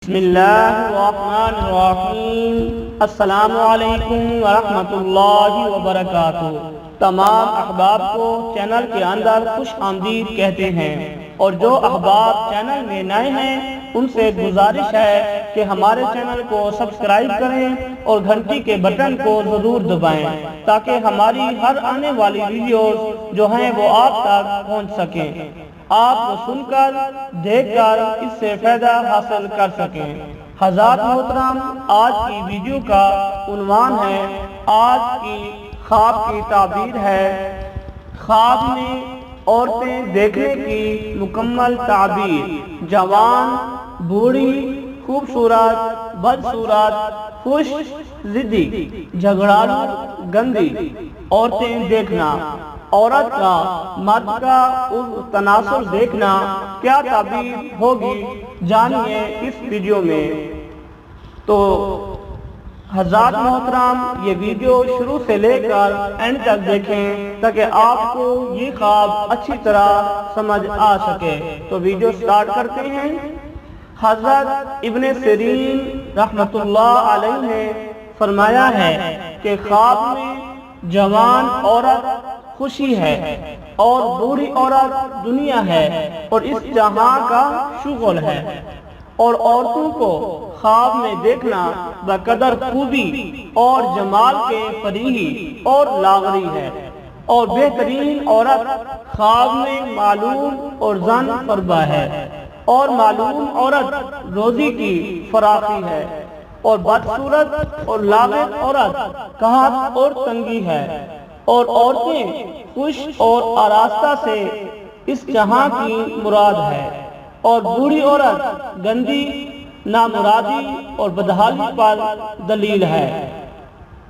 بسم اللہ الرحمن الرحیم۔ السلام علیکم ورحمۃ اللہ وبرکاتہ۔ تمام احباب کو چینل کے اندر خوش آمدید کہتے ہیں، اور جو احباب چینل میں نئے ہیں ان سے گزارش ہے کہ ہمارے چینل کو سبسکرائب کریں اور گھنٹی کے بٹن کو ضرور دبائیں تاکہ ہماری ہر آنے والی ویڈیوز جو ہیں وہ آپ تک پہنچ سکیں، آپ کو سن کر دیکھ کر اس سے فائدہ حاصل کر سکیں۔ حضرات محترم، آج کی ویڈیو کا عنوان ہے، آج کی خواب کی تعبیر ہے، خواب میں عورتیں دیکھنے کی مکمل تعبیر۔ جوان، بوڑھی، خوبصورت، بدصورت، خوش ضدی، جھگڑالو، گندی عورتیں دیکھنا، عورت کا مرد کا تناسل دیکھنا کیا تعبیر ہوگی، جانیے اس ویڈیو میں۔ تو حضرات محترم، یہ ویڈیو شروع سے لے کر اینڈ تک دیکھیں تاکہ آپ کو یہ خواب اچھی طرح سمجھ آ سکے۔ تو ویڈیو سٹارٹ کرتے ہیں۔ حضرت ابن سیرین رحمۃ اللہ علیہ نے فرمایا ہے کہ خواب میں جوان عورت خوشی ہے اور بوڑھی عورت دنیا ہے اور اس جہاں کا شغل ہے، اور عورتوں کو خواب میں دیکھنا بقدر خوبی اور جمال کے فریحی اور لاغری ہے، اور بہترین عورت خواب میں معلوم اور زن فربہ ہے، اور معلوم عورت روزی کی فراخی ہے، اور بدصورت اور لاغر عورت قحط اور تنگی ہے، اور عورتیں خوش اور آراستہ سے اس جہاں کی مراد ہے، اور بوڑھی عورت گندی، نامرادی اور بدحالی پر دلیل ہے۔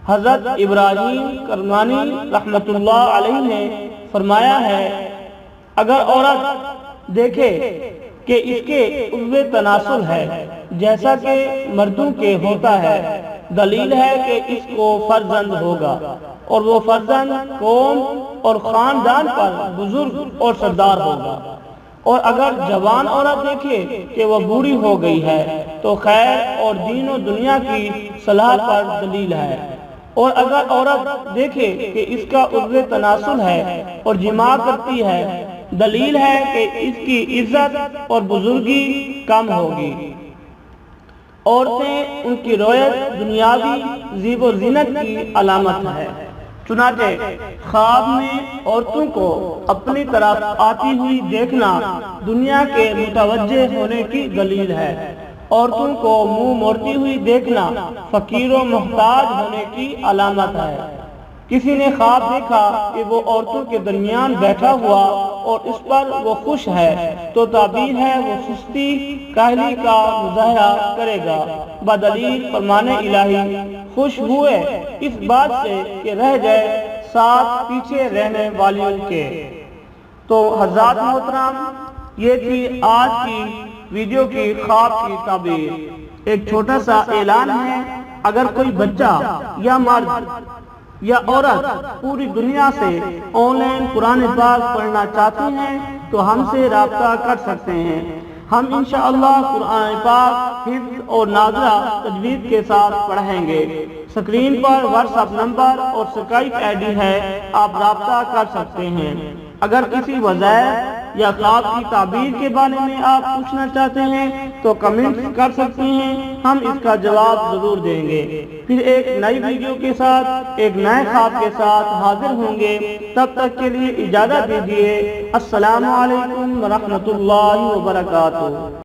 حضرت ابراہیم کرمانی رحمۃ اللہ علیہ نے فرمایا ہے، اگر عورت دیکھے کہ اس کے عضو تناسل ہے جیسا کہ مردوں کے ہوتا ہے، دلیل ہے کہ اس کو فرزند ہوگا، اور وہ فرزند قوم اور خاندان پر بزرگ اور سردار ہوگا۔ اور اگر جوان عورت دیکھے کہ وہ بوڑھی ہو گئی ہے تو خیر اور دین و دنیا کی صلاح پر دلیل ہے، اور اگر عورت دیکھے کہ اس کا عضو تناسل ہے اور جماع کرتی ہے، دلیل ہے کہ اس کی عزت اور بزرگی کم ہوگی۔ عورتیں ان کی رویت دنیاوی زیب و زینت کی علامت ہے، چنانچہ خواب میں عورتوں کو اپنی طرف آتی ہوئی دیکھنا دنیا کے متوجہ ہونے کی دلیل ہے، عورتوں کو منہ موڑتی ہوئی دیکھنا فقیر و محتاج ہونے کی علامت ہے۔ کسی نے خواب دیکھا کہ وہ عورتوں کے درمیان بیٹھا ہوا اور اس پر وہ خوش ہے تو تعبیر ہے وہ سستی کاہلی کا مظاہرہ کرے گا، بدلیل فرمان الہی، خوش ہوئے اس بات سے کہ رہ جائے ساتھ پیچھے رہنے والیوں کے۔ تو حضرات محترم، یہ تھی آج کی ویڈیو کی خواب کی تعبیر۔ ایک چھوٹا سا اعلان ہے، اگر کوئی بچہ یا مرد یا عورت پوری دنیا سے آن لائن قرآن پاک پڑھنا چاہتے ہیں تو ہم سے رابطہ کر سکتے ہیں، ہم انشاءاللہ قرآن پاک حفظ اور نازلہ تجوید کے ساتھ پڑھیں گے۔ سکرین پر واٹس ایپ نمبر اور اسکائپ آئی ڈی ہے، آپ رابطہ کر سکتے ہیں۔ اگر کسی وظائف یا خواب کی تعبیر کے بارے میں آپ پوچھنا چاہتے ہیں تو کمنٹ کر سکتے ہیں، ہم اس کا جواب ضرور دیں گے۔ پھر ایک نئی ویڈیو کے ساتھ ایک نئے خواب کے ساتھ حاضر ہوں گے، تب تک کے لیے اجازت دیجیے۔ السلام علیکم ورحمۃ اللہ وبرکاتہ۔